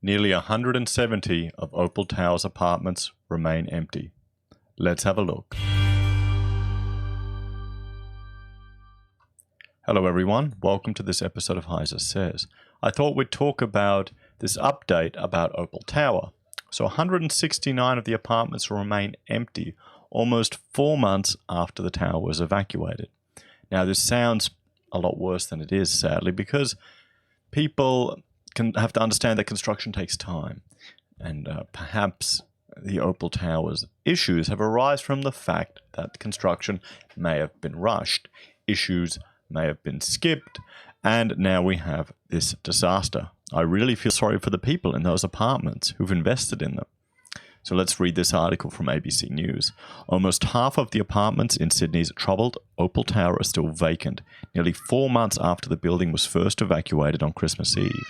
Nearly 170 of Opal Tower's apartments remain empty. Let's have a look. Hello everyone, welcome to this episode of Heiser Says. I thought we'd talk about this update about Opal Tower. So 169 of the apartments remain empty almost 4 months after the tower was evacuated. Now this sounds a lot worse than it is, sadly, because people have to understand that construction takes time. And perhaps the Opal Tower's issues have arisen from the fact that construction may have been rushed, issues may have been skipped, and now we have this disaster. I really feel sorry for the people in those apartments who've invested in them. So let's read this article from ABC News. Almost half of the apartments in Sydney's troubled Opal Tower are still vacant, nearly 4 months after the building was first evacuated on Christmas Eve.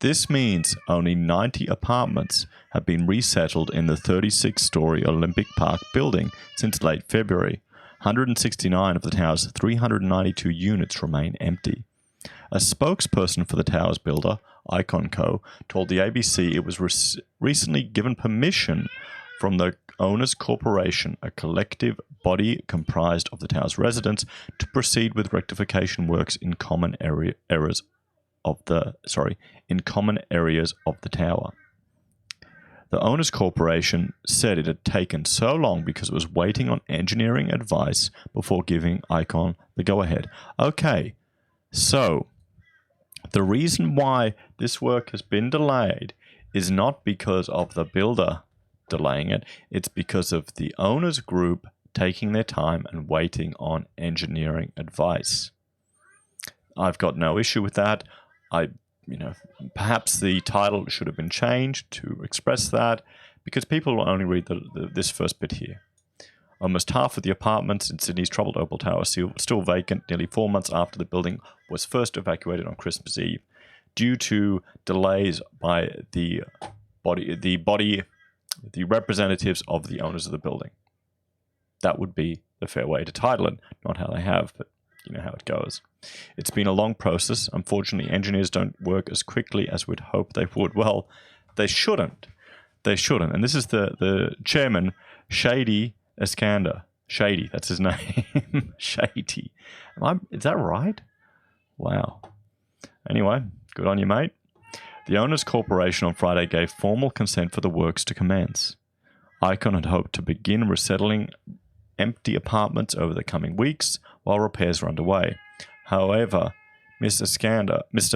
This means only 90 apartments have been resettled in the 36-story Olympic Park building since late February. 169 of the tower's 392 units remain empty. A spokesperson for the tower's builder, Icon Co., told the ABC it was recently given permission from the Owners Corporation, a collective body comprised of the tower's residents, to proceed with rectification works in common areas of the tower. The Owners Corporation said it had taken so long because it was waiting on engineering advice before giving Icon the go-ahead. Okay, so the reason why this work has been delayed is not because of the builder delaying it, it's because of the owners group taking their time and waiting on engineering advice. I've got no issue with that. Perhaps the title should have been changed to express that, because people will only read this first bit here. Almost half of the apartments in Sydney's troubled Opal Tower are still vacant nearly 4 months after the building was first evacuated on Christmas Eve, due to delays by the representatives of the owners of the building. That would be the fair way to title it, not how they have, but you know how it goes. It's been a long process. Unfortunately, engineers don't work as quickly as we'd hope they would. Well, they shouldn't. They shouldn't. And this is the chairman, Shady Iskander. Shady, that's his name. Shady. Is that right? Wow. Anyway, good on you, mate. The Owners Corporation on Friday gave formal consent for the works to commence. Icon had hoped to begin resettling empty apartments over the coming weeks while repairs were underway. However, Mr.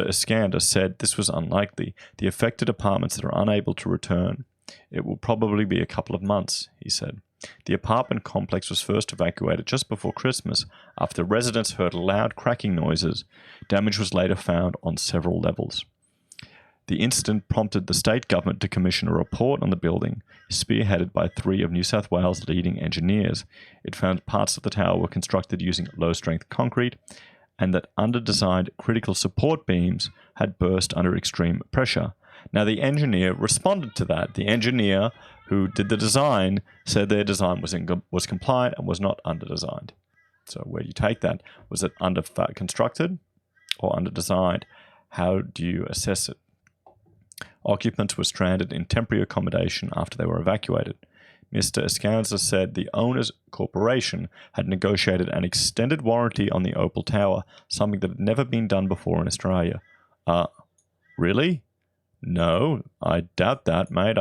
Iskander said this was unlikely. The affected apartments that are unable to return. It will probably be a couple of months, he said. The apartment complex was first evacuated just before Christmas after residents heard loud cracking noises. Damage was later found on several levels. The incident prompted the state government to commission a report on the building, spearheaded by 3 of New South Wales' leading engineers. It found parts of the tower were constructed using low-strength concrete and that under-designed critical support beams had burst under extreme pressure. Now, the engineer responded to that. The engineer who did the design said their design was compliant and was not under-designed. So where do you take that? Was it under-constructed or under-designed? How do you assess it? Occupants were stranded in temporary accommodation after they were evacuated. Mr. Iskander said the Owners Corporation had negotiated an extended warranty on the Opal Tower, something that had never been done before in Australia. Really? No, I doubt that, mate.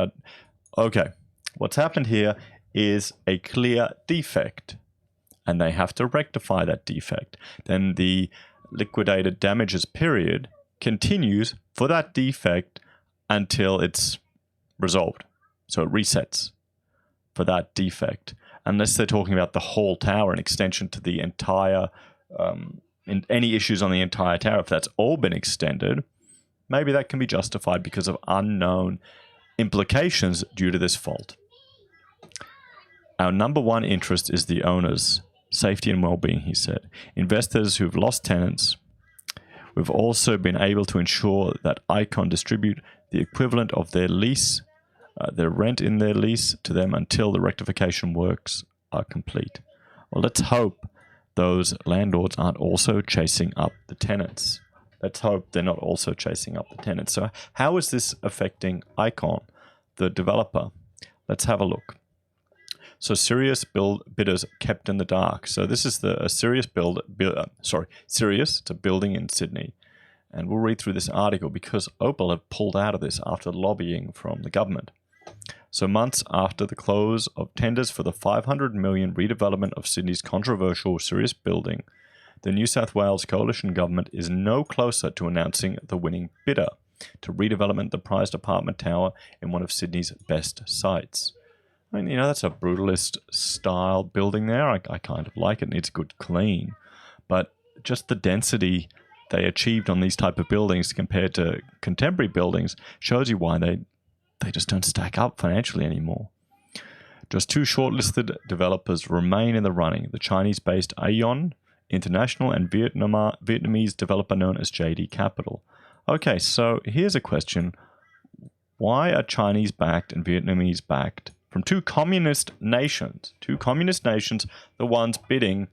Okay, what's happened here is a clear defect, and they have to rectify that defect. Then the liquidated damages period continues for that defect until it's resolved. So it resets for that defect, unless they're talking about the whole tower, an extension to the entire, any issues on the entire tower. If that's all been extended, maybe that can be justified because of unknown implications due to this fault. Our number one interest is the owners' safety and well-being, he said. Investors who've lost tenants. We've also been able to ensure that Icon distribute the equivalent of their lease, their rent in their lease to them until the rectification works are complete. Well, let's hope those landlords aren't also chasing up the tenants. let's hope they're not also chasing up the tenants. So how is this affecting Icon, the developer? Let's have a look. So Sirius bidders kept in the dark. So this is the Sirius Sirius. It's a building in Sydney. And we'll read through this article because Opal have pulled out of this after lobbying from the government. So months after the close of tenders for the $500 million redevelopment of Sydney's controversial Sirius building, the New South Wales coalition government is no closer to announcing the winning bidder to redevelopment the prized apartment tower in one of Sydney's best sites. I mean, that's a brutalist style building there. I kind of like it. It needs a good clean. But just the density they achieved on these type of buildings compared to contemporary buildings shows you why they just don't stack up financially anymore. Just two shortlisted developers remain in the running, the Chinese-based Aeon International and Vietnamese developer known as JD Capital. Okay, so here's a question. Why are Chinese-backed and Vietnamese-backed from two communist nations, the ones bidding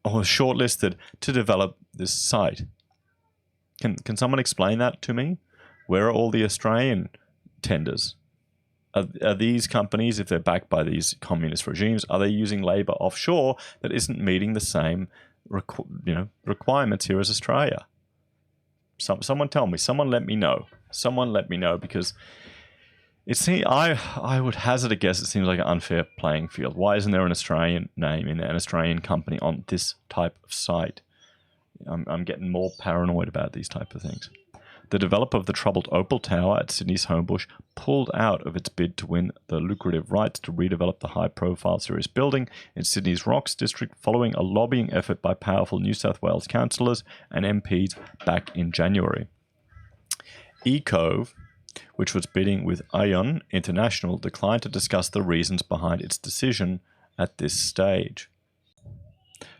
or shortlisted to develop this site? Can someone explain that to me? Where are all the Australian tenders? Are these companies, if they're backed by these communist regimes, are they using labor offshore that isn't meeting the same requirements here as Australia? Someone tell me. Someone let me know. Because I would hazard a guess it seems like an unfair playing field. Why isn't there an Australian name in there, an Australian company on this type of site? I'm getting more paranoid about these type of things. The developer of the troubled Opal Tower at Sydney's Homebush pulled out of its bid to win the lucrative rights to redevelop the high-profile Sirius building in Sydney's Rocks district following a lobbying effort by powerful New South Wales councillors and MPs back in January. eCove, which was bidding with Aeon International, declined to discuss the reasons behind its decision at this stage.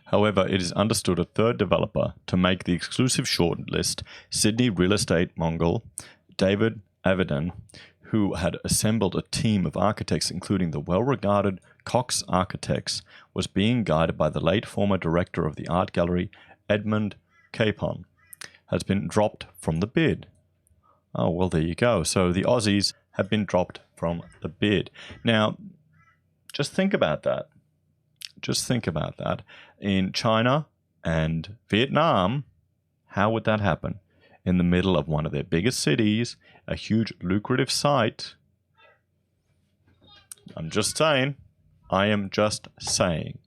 However, it is understood a third developer to make the exclusive shortlist, Sydney real estate mogul David Avidan, who had assembled a team of architects including the well-regarded Cox Architects, was being guided by the late former director of the art gallery Edmund Capon, has been dropped from the bid. Oh, well, there you go. So the Aussies have been dropped from the bid. Now, just think about that. In China and Vietnam, how would that happen? In the middle of one of their biggest cities, a huge lucrative site. I'm just saying. I am just saying.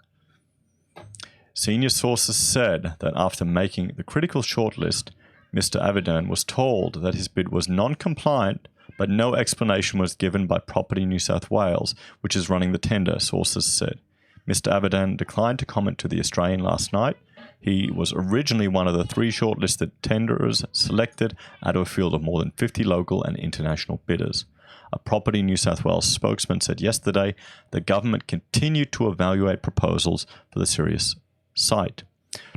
Senior sources said that after making the critical shortlist, Mr. Avidan was told that his bid was non-compliant, but no explanation was given by Property New South Wales, which is running the tender, sources said. Mr. Avidan declined to comment to the Australian last night. He was originally one of the three shortlisted tenderers selected out of a field of more than 50 local and international bidders. A Property New South Wales spokesman said yesterday the government continued to evaluate proposals for the Sirius site.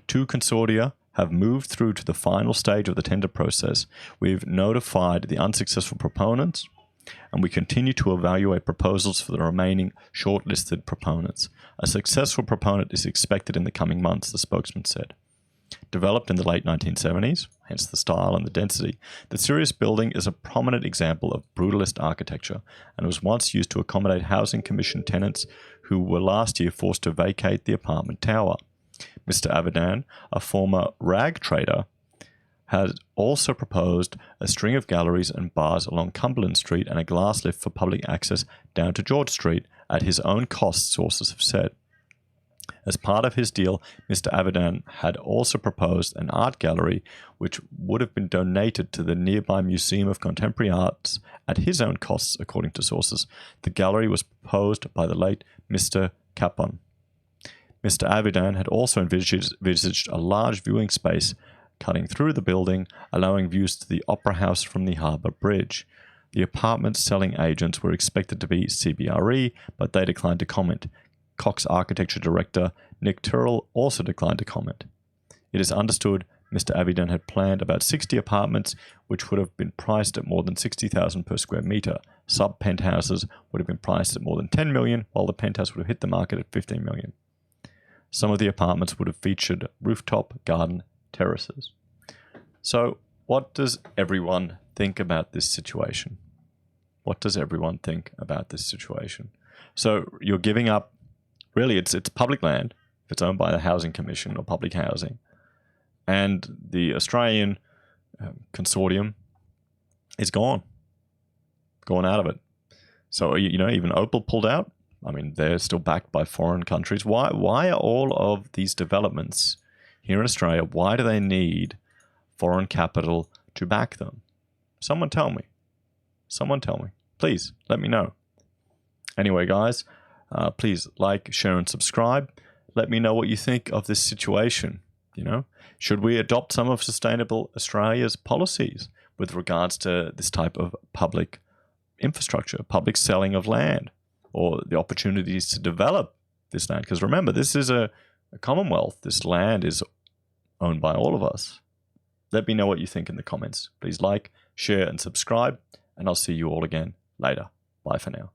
Two consortia have moved through to the final stage of the tender process. We've notified the unsuccessful proponents, and we continue to evaluate proposals for the remaining shortlisted proponents. A successful proponent is expected in the coming months, the spokesman said. Developed in the late 1970s, hence the style and the density, the Sirius building is a prominent example of brutalist architecture and was once used to accommodate Housing Commission tenants who were last year forced to vacate the apartment tower. Mr. Avidan, a former rag trader, has also proposed a string of galleries and bars along Cumberland Street and a glass lift for public access down to George Street at his own cost, sources have said. As part of his deal, Mr. Avidan had also proposed an art gallery which would have been donated to the nearby Museum of Contemporary Arts at his own costs, according to sources. The gallery was proposed by the late Mr. Capon. Mr. Avidan had also envisaged a large viewing space cutting through the building, allowing views to the Opera House from the Harbour Bridge. The apartment selling agents were expected to be CBRE, but they declined to comment. Cox Architecture Director Nick Turrell also declined to comment. It is understood Mr. Avidan had planned about 60 apartments, which would have been priced at more than $60,000 per square metre. Sub-penthouses would have been priced at more than $10 million, while the penthouse would have hit the market at $15 million. Some of the apartments would have featured rooftop garden terraces. So what does everyone think about this situation? What does everyone think about this situation? So you're giving up, really, it's public land if it's owned by the Housing Commission or public housing. And the Australian consortium is gone out of it. So, you know, even Opal pulled out. I mean, they're still backed by foreign countries. Why are all of these developments here in Australia, why do they need foreign capital to back them? Someone tell me. Someone tell me. Please, let me know. Anyway, guys, please like, share, and subscribe. Let me know what you think of this situation. You know, should we adopt some of Sustainable Australia's policies with regards to this type of public infrastructure, public selling of land, or the opportunities to develop this land? Because remember, this is a commonwealth. This land is owned by all of us. Let me know what you think in the comments. Please like, share, and subscribe, and I'll see you all again later. Bye for now.